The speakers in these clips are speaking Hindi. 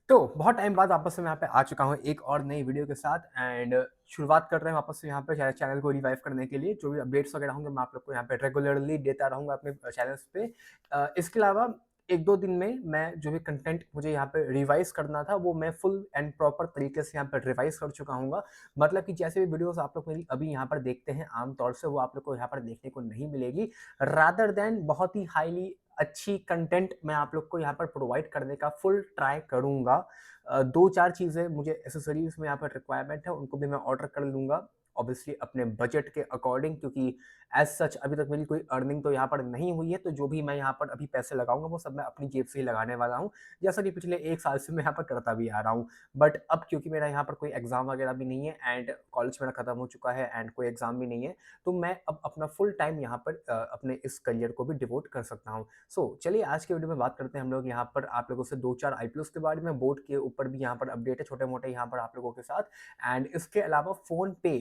तो बहुत टाइम बाद वापस से मैं यहाँ पे आ चुका हूँ एक और नई वीडियो के साथ एंड शुरुआत कर रहे हैं वापस से यहाँ पे चैनल को रिवाइव करने के लिए। जो भी अपडेट्स वगैरह होंगे मैं आप लोग को यहाँ पे रेगुलरली देता रहूँगा अपने चैनल्स पे। इसके अलावा 1-2 दिन में मैं जो भी कंटेंट मुझे यहाँ पे रिवाइज़ करना था वो मैं फुल एंड प्रॉपर तरीके से यहाँ पे रिवाइज़ कर चुका हूँगा। मतलब कि जैसे भी वीडियोज़ आप लोग मेरी अभी यहाँ पर देखते हैं आम तौर से वो आप लोग को यहाँ पर देखने को नहीं मिलेगी। रादर दैन बहुत ही हाईली अच्छी कंटेंट मैं आप लोग को यहाँ पर प्रोवाइड करने का फुल ट्राई करूँगा। 2-4 चीज़ें मुझे एक्सेसरीज़ में यहाँ पर रिक्वायरमेंट है, उनको भी मैं ऑर्डर कर लूँगा। ऑब्वियसली अपने बजट के अकॉर्डिंग, क्योंकि एज़ सच अभी तक मेरी कोई अर्निंग तो यहाँ पर नहीं हुई है, तो जो भी मैं यहाँ पर अभी पैसे लगाऊँगा वो सब मैं अपनी जेब से ही लगाने वाला हूँ, जैसा कि पिछले 1 साल से मैं यहाँ पर करता भी आ रहा हूँ। बट अब क्योंकि मेरा यहाँ पर कोई एग्ज़ाम वगैरह भी नहीं है एंड कॉलेज मेरा खत्म हो चुका है एंड कोई एग्ज़ाम भी नहीं है, तो मैं अब अपना फुल टाइम यहाँ पर अपने इस करियर को भी डिवोट कर सकता हूँ। सो चलिए आज के वीडियो में बात करते हैं हम लोग यहाँ पर आप लोगों से 2-4 आईपीओस के बारे में, बोर्ड के ऊपर भी यहाँ पर अपडेट है छोटे-मोटे यहाँ पर आप लोगों के साथ। एंड इसके अलावा फ़ोन पे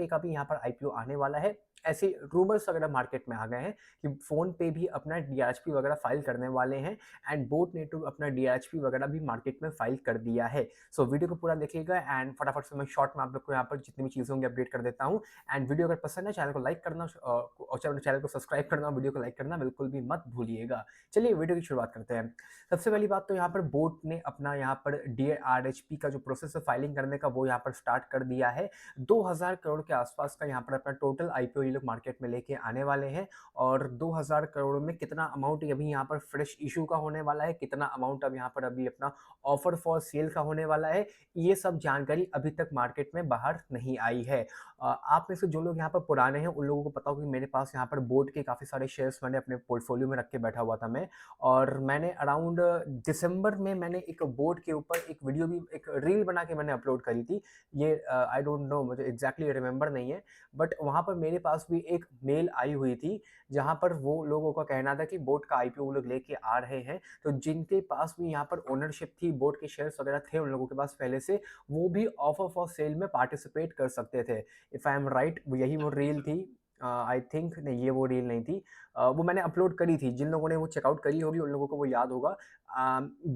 का भी यहाँ पर आईपीओ आने वाला है। ऐसे रूमर्स वगैरह मार्केट में आ गए हैं कि फ़ोन पे भी अपना डीआरएचपी वगैरह फाइल करने वाले हैं एंड बोट ने तो अपना डीआरएचपी वगैरह भी मार्केट में फाइल कर दिया है। सो वीडियो को पूरा देखिएगा एंड फटाफट से मैं शॉर्ट में आप लोग को यहाँ पर जितनी भी चीज़ें होंगी अपडेट कर देता हूँ। एंड वीडियो अगर पसंद है चैनल को लाइक करना और चैनल को सब्सक्राइब करना, वीडियो को लाइक करना बिल्कुल भी मत भूलिएगा। चलिए वीडियो की शुरुआत करते हैं। सबसे पहली बात तो यहाँ पर बोट ने अपना यहाँ पर डीआरएचपी का जो प्रोसेस है फाइलिंग करने का वो यहाँ पर स्टार्ट कर दिया है। 2000 करोड़ के आसपास का यहाँ पर अपना टोटल आईपीओ ये लोग मार्केट में लेके आने वाले हैं। और 2000 करोड़ में कितना अमाउंट अभी यहाँ पर फ्रेश इशू का होने वाला है, कितना अमाउंट अब यहाँ पर अभी अपना ऑफर फॉर सेल का होने वाला है, ये सब जानकारी अभी तक मार्केट में बाहर नहीं आई है। आप में से जो लोग यहाँ पर पुराने हैं उन लोगों को पता होगा कि मेरे पास यहाँ पर बोट के काफ़ी सारे शेयर्स मैंने अपने पोर्टफोलियो में रख के बैठा हुआ था मैं। और मैंने अराउंड दिसंबर में मैंने एक बोर्ड के ऊपर एक वीडियो भी, एक रील बना के मैंने अपलोड करी थी। ये आई डोंट नो, मुझे एग्जैक्टली रिमेंबर नहीं है, बट वहाँ पर मेरे पास भी एक मेल आई हुई थी जहाँ पर वो लोगों का कहना था कि बोट का आईपीओ वो लोग लेके आ रहे हैं। तो जिनके पास भी यहाँ पर ओनरशिप थी, बोट के शेयर्स वगैरह थे उन लोगों के पास पहले से, वो भी ऑफर फॉर सेल में पार्टिसिपेट कर सकते थे। इफ़ आई एम राइट यही वो रील थी। आई थिंक नहीं, ये वो रील नहीं थी। वो मैंने अपलोड करी थी, जिन लोगों ने वो चेकआउट करी होगी उन लोगों को वो याद होगा।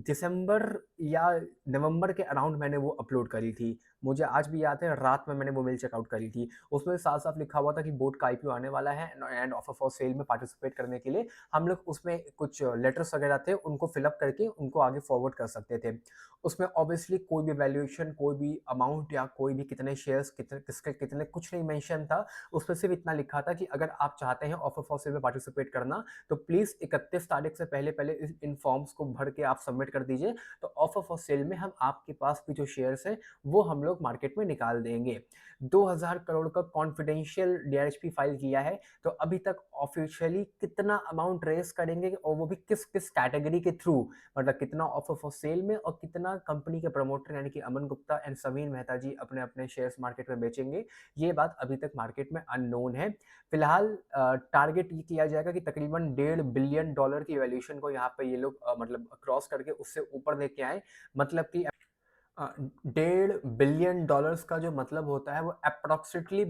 दिसंबर या नवंबर के अराउंड मैंने वो अपलोड करी थी। मुझे आज भी याद है, रात में मैंने वो मेल चेकआउट करी थी। उसमें साफ-साफ लिखा हुआ था कि बोट का आईपीओ आने वाला है एंड ऑफर फॉर सेल में पार्टिसिपेट करने के लिए हम लोग उसमें कुछ लेटर्स वगैरह थे, उनको फिल अप करके उनको आगे फॉरवर्ड कर सकते थे। उसमें ऑब्वियसली कोई भी वैल्यूएशन, कोई भी अमाउंट या कोई भी कितने शेयर्स, कितने किसके कितने, कुछ नहीं मेंशन था। उसमें सिर्फ इतना लिखा था कि अगर आप चाहते हैं ऑफर फॉर सेल में पार्टिसिपेट करना, तो प्लीज़ 31 तारीख से पहले-पहले इन फॉर्म्स को भर के आप सबमिट कर दीजिए। तो ऑफर फॉर सेल में हम आपके पास भी जो शेयर्स हैं, वो हम लोग मार्केट में निकाल देंगे। 2000 करोड़ का कॉन्फिडेंशियल डीआरएचपी फाइल किया है, तो अभी तक ऑफिशियली कितना अमाउंट रेज़ करेंगे और वो भी किस-किस कैटेगरी के थ्रू, मतलब कितना ऑफर फॉर सेल में और कितना कंपनी के प्रमोटर यानी कि अमन गुप्ता एंड समीर मेहता जी अपने-अपने शेयर्स मार्केट में बेचेंगे, ये बात अभी तक मार्केट में अननोन है। फिलहाल टारगेट ये किया जाएगा कि तकरीबन $1.5 बिलियन की वैल्यूएशन को यहाँ पे ये लोग मतलब क्रॉस करके उससे ऊपर लेके आएँ। मतलब कि $1.5 बिलियन का जो मतलब होता है वो अप्रॉक्सिमेटली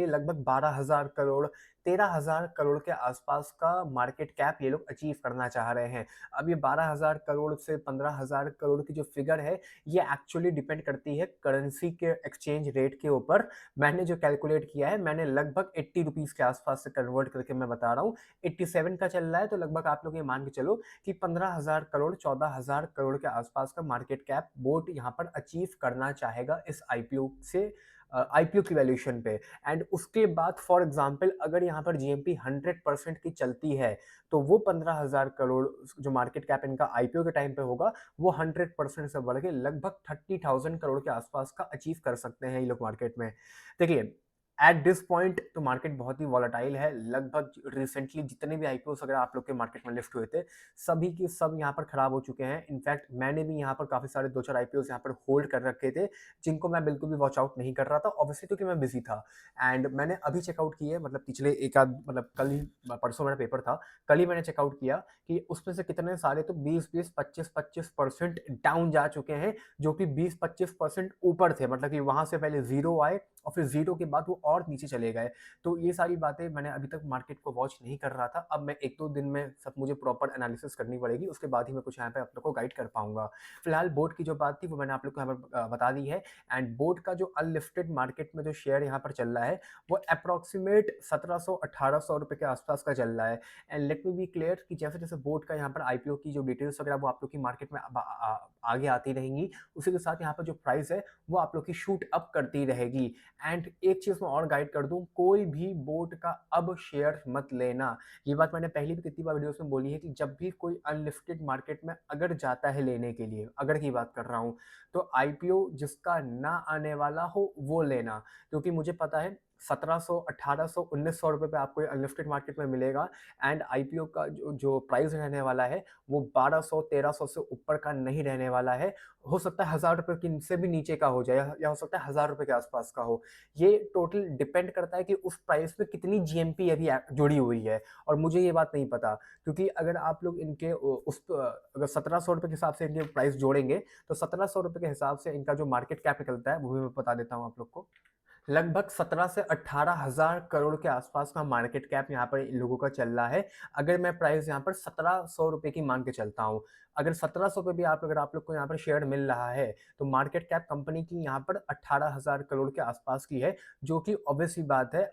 लगभग 12,000 करोड़, 13,000 करोड़ के आसपास का मार्केट कैप ये लोग अचीव करना चाह रहे हैं। अब ये 12,000 करोड़ से 15,000 करोड़ की जो फिगर है, ये एक्चुअली डिपेंड करती है करेंसी के एक्सचेंज रेट के ऊपर। मैंने जो कैलकुलेट किया है, मैंने लगभग ₹80 के आसपास से कन्वर्ट करके मैं बता रहा हूँ। 87 का चल रहा है, तो लगभग आप लोग ये मान के चलो कि 15,000 करोड़, 14,000 करोड़ के आसपास का मार्केट कैप बोट यहाँ पर अचीव करना चाहेगा इस आईपीओ से, आईपीओ की वैल्यूएशन पे। एंड उसके बाद फॉर एग्जांपल अगर यहाँ पर जीएमपी 100% की चलती है, तो वो 15,000 करोड़ जो मार्केट कैप इनका आईपीओ के टाइम पे होगा, वो 100% से बढ़ के लगभग 30,000 करोड़ के आसपास का अचीव कर सकते हैं ये लोग मार्केट में। देखिए, एट दिस पॉइंट तो मार्केट बहुत ही वॉलेटाइल है। लगभग रिसेंटली जितने भी आईपीओस वगैरह आप लोग के मार्केट में लिस्ट हुए थे, सभी के सब यहाँ पर खराब हो चुके हैं। इनफैक्ट मैंने भी यहाँ पर काफ़ी सारे 2-4 आईपीओस यहाँ पर होल्ड कर रखे थे, जिनको मैं बिल्कुल भी वॉच आउट नहीं कर रहा था, ऑब्वियसली क्योंकि मैं बिज़ी था। एंड मैंने अभी चेकआउट किए, मतलब पिछले एक आध, मतलब कल ही, परसों मेरा पेपर था, कल ही मैंने चेकआउट किया कि उसमें से कितने सारे तो 20-20, 25-25% डाउन जा चुके हैं, जो कि 20-25% ऊपर थे। मतलब कि वहाँ से पहले ज़ीरो आए और फिर ज़ीरो के बाद वो और नीचे चले गए। तो ये सारी बातें मैंने अभी तक मार्केट को वॉच नहीं कर रहा था। अब मैं 1-2 दिन में सब मुझे प्रॉपर एनालिसिस करनी पड़ेगी, उसके बाद ही मैं कुछ यहाँ पे आप लोग को गाइड कर पाऊँगा। फिलहाल बोट की जो बात थी वो मैंने आप लोग को यहाँ पर बता दी है। एंड बोट का जो अनलिस्टेड मार्केट में जो शेयर यहाँ पर चल रहा है वो अप्रॉक्सिमेट 1700-1800 रुपए के आसपास का चल रहा है। And let me be clear कि जैसे-जैसे बोट का यहाँ पर आईपीओ की जो डिटेल्स वगैरह वो आप लोग की मार्केट में आगे आती रहेंगी, उसी के साथ यहाँ पर जो प्राइस है वो आप लोग की शूट अप करती रहेगी। एंड एक चीज़ मैं और गाइड कर दूँ, कोई भी बोट का अब शेयर मत लेना। ये बात मैंने पहले भी कितनी बार वीडियोस में बोली है कि जब भी कोई अनलिस्टेड मार्केट में अगर जाता है लेने के लिए, अगर की बात कर रहा हूँ, तो आईपीओ जिसका ना आने वाला हो वो लेना। क्योंकि मुझे पता है 1700, 1800, 1900 रुपए पे आपको ये अनलिस्टेड मार्केट में मिलेगा। एंड आईपीओ का जो जो प्राइस रहने वाला है वो 1200, 1300 से ऊपर का नहीं रहने वाला है। हो सकता है 1000 रुपए की से भी नीचे का हो जाए, या हो सकता है 1000 रुपए के आसपास का हो। ये टोटल डिपेंड करता है कि उस प्राइस में कितनी जीएमपी अभी जुड़ी हुई है, और मुझे ये बात नहीं पता। क्योंकि अगर आप लोग इनके अगर 1700 रुपए के हिसाब से इनके प्राइस जोड़ेंगे, तो 1700 रुपए के हिसाब से इनका जो मार्केट कैप निकलता है वो भी मैं बता देता हूँ आप लोग को। लगभग 17 से 18,000 करोड़ के आसपास का मार्केट कैप यहाँ पर इन लोगों का चल रहा है। अगर मैं प्राइस यहाँ पर 1700 रुपए की मान के चलता हूँ, अगर 1700 पे भी अगर आप लोग को यहाँ पर शेयर मिल रहा है, तो मार्केट कैप कंपनी की यहाँ पर 18,000 करोड़ के आसपास की है, जो कि ऑब्वियस सी बात है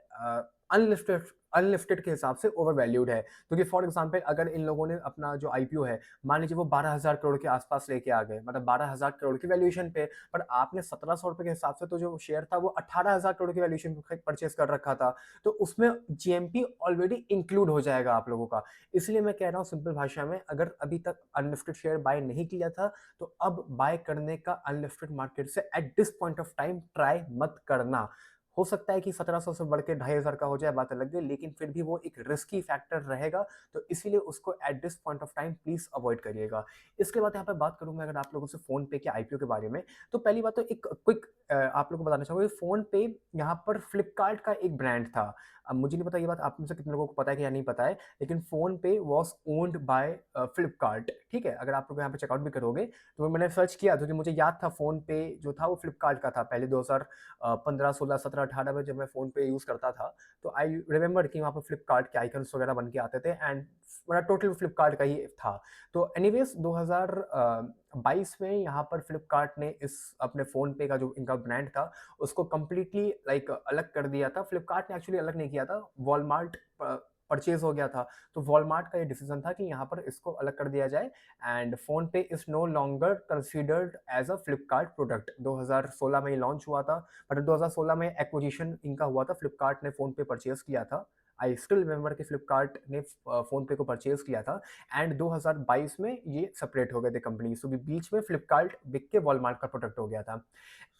अनलिस्टेड अनलिस्टेड के हिसाब से ओवर वैल्यूड है। क्योंकि फॉर एग्जांपल अगर इन लोगों ने अपना जो आईपीओ है, मान लीजिए वो 12,000 करोड़ के आसपास लेके आ गए, मतलब 12,000 करोड़ की वैल्यूएशन पे, पर आपने 1700 रुपए के हिसाब से तो जो शेयर था वो 18,000 करोड़ की वैल्यूएशन पे परचेज कर रखा था, तो उसमें जीएमपी ऑलरेडी इंक्लूड हो जाएगा आप लोगों का। इसलिए मैं कह रहा हूँ सिंपल भाषा में, अगर अभी तक अनलिस्टेड शेयर बाय नहीं किया था, तो अब बाय करने का अनलिस्टेड मार्केट से at this point of time try मत करना। हो सकता है कि 1700 से बढ़ के 2500 का हो जाए, बात अलग है, लेकिन फिर भी वो एक रिस्की फैक्टर रहेगा, तो इसीलिए उसको at this point of time please avoid करिएगा। इसके बाद यहाँ पे बात करूँ मैं अगर आप लोगों से फोन पे के आईपीओ के बारे में, तो पहली बात तो एक क्विक आप लोगों को बताना चाहूंगा, फोन पे यहाँ पर फ्लिपकार्ट का एक ब्रांड था। अब मुझे नहीं पता ये बात आप में से कितने लोगों को पता है कि या नहीं पता है, लेकिन फोन पे वॉज ओन्ड बाय फ्लिपकार्ट। ठीक है, अगर आप लोग यहाँ पे चेकआउट भी करोगे, तो मैंने सर्च किया तो मुझे याद था फोन पे जो था वो फ्लिपकार्ट का था पहले 2015, 16, 17, 18 में जब मैं फ़ोन पे यूज़ करता था, तो आई रिमेंबर कि वहाँ पे फ्लिपकार्ट के आइकन्स वगैरह बन के आते थे, एंड मेरा टोटल फ्लिपकार्ट का ही था। तो एनीवेज़ 2022 में यहाँ पर फ्लिपकार्ट ने इस अपने फ़ोन पे का जो इनका ब्रांड था, उसको कंप्लीटली लाइक अलग कर दिया था। फ्लिपकार्ट ने एक्चुअली अलग नहीं किया था, वॉलमार्ट परचेज़ हो गया था। तो वॉलमार्ट का ये डिसीज़न था कि यहाँ पर इसको अलग कर दिया जाए, and PhonePe is no longer considered as a Flipkart product. 2016 में ये लॉन्च हुआ था, बट 2016 में एक्विजिशन इनका हुआ था, फ्लिपकार्ट ने फ़ोन पे परचेज़ किया था। आई स्टिल रिमेंबर कि फ्लिपकार्ट ने फ़ोन पे को परचेज़ किया था, एंड 2022 में ये सेपरेट हो गए थे कंपनी, सो बीच में फ्लिपकार्ट बिक के वॉलमार्ट का प्रोडक्ट हो गया था।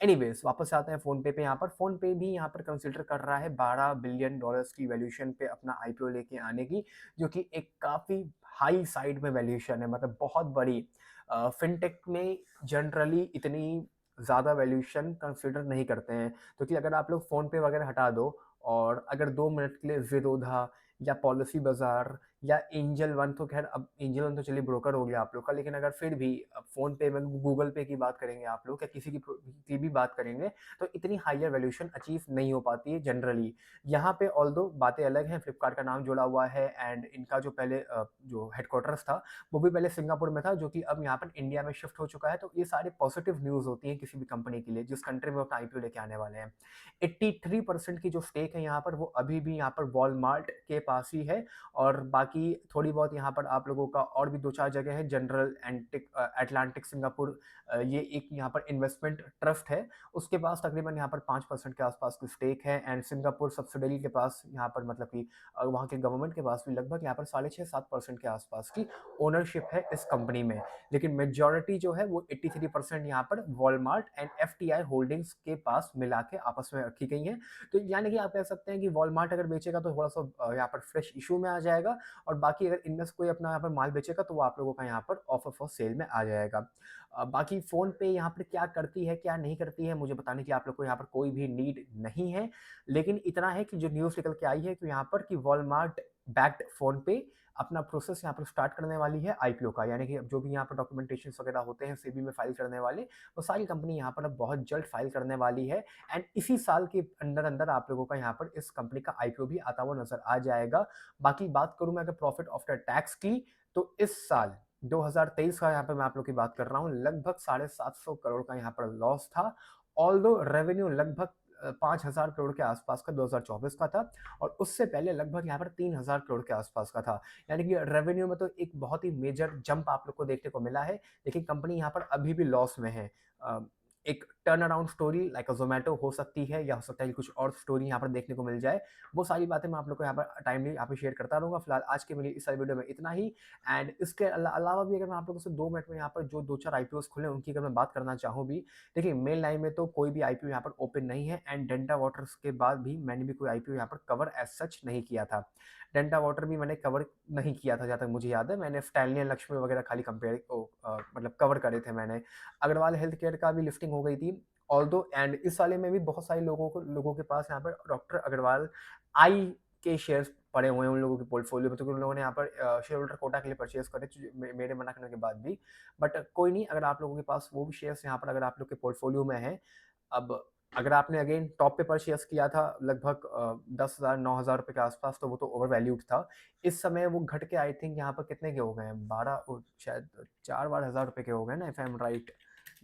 एनीवेज़ वापस आते हैं फ़ोन पे यहाँ पर। फ़ोन पे भी यहाँ पर कंसीडर कर रहा है $12 बिलियन की वैल्यूएशन पे अपना आईपीओ लेके आने की, जो कि एक काफ़ी हाई साइड में वैल्यूएशन है, मतलब बहुत बड़ी। फिनटेक में जनरली इतनी ज़्यादा वैल्यूएशन कंसीडर नहीं करते हैं, क्योंकि अगर आप लोग फ़ोन पे वगैरह हटा दो, और अगर 2 मिनट के लिए ज़ीरोधा या पॉलिसी बाज़ार या एंजल वन, तो खैर अब एंजल वन तो चलिए ब्रोकर हो गया आप लोग का, लेकिन अगर फिर भी फ़ोन पे में गूगल पे की बात करेंगे आप लोग, या किसी की भी बात करेंगे, तो इतनी हायर वैल्यूएशन अचीव नहीं हो पाती है जनरली। यहाँ पे ऑल्दो बातें अलग हैं, फ्लिपकार्ट का नाम जुड़ा हुआ है, एंड इनका जो पहले जो हेडक्वार्टर्स था वो भी पहले सिंगापुर में था, जो कि अब यहाँ पर इंडिया में शिफ्ट हो चुका है। तो ये सारे पॉजिटिव न्यूज़ होती हैं किसी भी कंपनी के लिए जिस कंट्री में अपना आईपीओ लेके आने वाले हैं। 83% की जो स्टेक है यहाँ पर, वो अभी भी यहाँ पर वॉलमार्ट के पास ही है, और बाकी थोड़ी बहुत यहाँ पर आप लोगों का और भी 2-4 जगह है, जनरल एटलांटिक सिंगापुर, ये एक यहाँ पर इन्वेस्टमेंट ट्रस्ट है, उसके पास तकरीबन यहाँ पर 5% के आसपास की स्टेक है, एंड सिंगापुर सब्सिडरी के पास यहाँ पर मतलब कि वहाँ के गवर्नमेंट के पास भी लगभग यहाँ पर 6.5-7% के आसपास की ओनरशिप है इस कंपनी में। लेकिन मेजॉरिटी जो है वो 83% यहाँ पर वॉलमार्ट एंड एफटीआई होल्डिंग्स के पास मिला के आपस में रखी गई हैं। तो यानी कि आप कह सकते हैं कि वॉलमार्ट अगर बेचेगा तो थोड़ा सा यहाँ पर फ्रेश इशू में आ जाएगा, और बाकी अगर इनमें से कोई अपना यहाँ पर माल बेचेगा तो वो आप लोगों का यहाँ पर ऑफर फॉर सेल में आ जाएगा। बाकी फ़ोन पे यहाँ पर क्या करती है क्या नहीं करती है मुझे बताने की आप लोग को यहाँ पर कोई भी नीड नहीं है, लेकिन इतना है कि जो न्यूज़ निकल के आई है कि यहाँ पर कि वॉलमार्ट बैक्ड फ़ोन पे अपना प्रोसेस यहाँ पर स्टार्ट करने वाली है आईपीओ का, यानी कि जो भी यहाँ पर डॉक्यूमेंटेशन वगैरह होते हैं सेबी में फाइल करने वाले, वो सारी कंपनी यहाँ पर अब बहुत जल्द फाइल करने वाली है। एंड इसी साल के अंदर अंदर आप लोगों का यहाँ पर इस कंपनी का आईपीओ भी आता हुआ नजर आ जाएगा। बाकी बात करूँ मैं अगर प्रॉफिट आफ्टर टैक्स की, तो इस साल 2023 का यहाँ पे मैं आप लोग की बात कर रहा हूँ, लगभग 750 करोड़ का यहाँ पर लॉस था। ऑल्दो रेवेन्यू लगभग 5,000 करोड़ के आसपास का 2024 का था, और उससे पहले लगभग यहाँ पर 3,000 करोड़ के आसपास का था। यानी कि रेवेन्यू में तो एक बहुत ही मेजर जंप आप लोग को देखने को मिला है, लेकिन कंपनी यहाँ पर अभी भी लॉस में है। एक टर्न अराउंड स्टोरी लाइक अ ज़ोमैटो हो सकती है, या हो सकता है कि कुछ और स्टोरी यहाँ पर देखने को मिल जाए। वो सारी बातें मैं आप लोग को यहाँ पर टाइमली यहाँ पे शेयर करता रहूँगा। फिलहाल आज के मेरी इस सारी वीडियो में इतना ही। एंड इसके अलावा भी अगर मैं आप लोगों से 2 मिनट में यहाँ पर जो 2-4 आईपीओस खुले हैं उनकी अगर मैं बात करना चाहूँ भी, देखिए मेन लाइन में तो कोई भी आईपीओ यहाँ पर ओपन नहीं है, एंड डेल्टा वाटर्स के बाद भी मैंने भी कोई आईपीओ यहाँ पर कवर एज सच नहीं किया था। डेल्टा वाटर भी मैंने कवर नहीं किया था जहाँ तक मुझे याद है। मैंने स्टैलियन, लक्ष्मी वगैरह खाली मतलब कवर करे थे मैंने। अग्रवाल हेल्थ केयर का भी लिफ्टिंग हो गई थी ऑल्दो, एंड इस वाले में भी बहुत सारे लोगों के पास यहाँ पर डॉक्टर अग्रवाल आई के शेयर्स पड़े हुए हैं उन लोगों के पोर्टफोलियो में, तो उन लोगों ने यहाँ पर शेयर होल्डर कोटा के लिए परचेज करे थे मेरे मना करने के बाद भी। बट कोई नहीं, अगर आप लोगों के पास वो भी शेयर्स यहाँ पर अगर आप लोग के पोर्टफोलियो में है, अब अगर आपने अगेन टॉप पे परचेज किया था लगभग 10,000 9,000 रुपए के आसपास, तो वो तो ओवर वैल्यूड था। इस समय वो घट के आई थिंक यहाँ पर कितने के हो गए हैं, 12 शायद 4-4 हज़ार रुपए के हो गए ना, if I am right.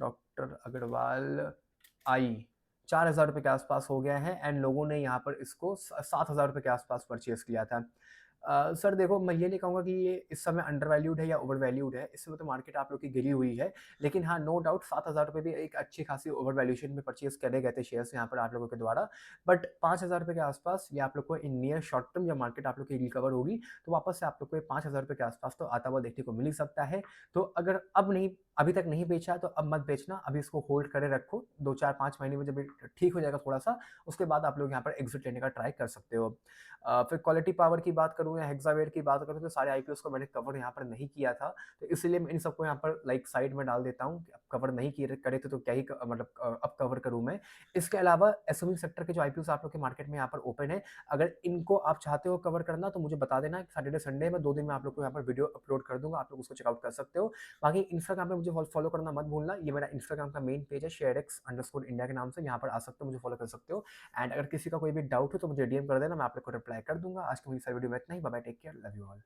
Doctor Agarwal आई 4,000 रुपए के आसपास हो गया है, एंड लोगों ने यहाँ पर इसको 7,000 रुपए के आसपास परचेज किया था। सर देखो, मैं ये नहीं कहूँगा कि ये इस समय अंडर वैल्यूड है या ओवर वैल्यूड है, इस समय तो मार्केट आप लोग की गिरी हुई है। लेकिन हाँ, नो डाउट 7,000 रुपए भी एक अच्छी खासी ओवर वैल्यूएशन में परचेज करे गए थे शेयर्स यहाँ पर आप लोगों के द्वारा। बट 5,000 रुपए के आसपास ये आप लोग को इन नियर शॉर्ट टर्म जब मार्केट आप लोग की रिकवर होगी, तो वापस से आप लोग को ये 5,000 रुपए के आसपास तो आता हुआ देखने को मिल ही सकता है। तो अगर अभी तक नहीं बेचा है तो अब मत बेचना, अभी इसको होल्ड करे रखो। 2-4-5 महीने में जब ये ठीक हो जाएगा थोड़ा सा, उसके बाद आप लोग यहाँ पर एग्जिट लेने का ट्राई कर सकते हो। फिर क्वालिटी पावर की बात करूँ या हेक्सावेट की बात करूँ, तो सारे आईपीओस को मैंने कवर यहाँ पर नहीं किया था, तो इसलिए मैं इन सबको यहाँ पर लाइक साइड में डाल देता हूँ। अब कवर नहीं किए करे थे तो क्या ही मतलब अब कवर करूँ मैं। इसके अलावा एसएमई सेक्टर के जो आईपीओस आप लोग के मार्केट में यहाँ पर ओपन है, अगर इनको आप चाहते हो कवर करना तो मुझे बता देना। सैटरडे संडे में 2 दिन में आप लोग को यहाँ पर वीडियो अपलोड कर दूंगा, आप लोग उसको चेकआउट कर सकते हो। बाकी इंस्टाग्राम पे मुझे फॉलो करना मत भूलना, ये मेरा इंस्टाग्राम का मेन पेज है sharex_india के नाम से, यहाँ पर आ सकते हो, मुझे फॉलो कर सकते हो। एंड अगर किसी का कोई भी डाउट हो तो मुझे डीएम कर देना, मैं आप लोग को रिप्लाई कर दूंगा। आज की मेरी सारी वीडियो में इतना ही। Bye bye, take care, love you all.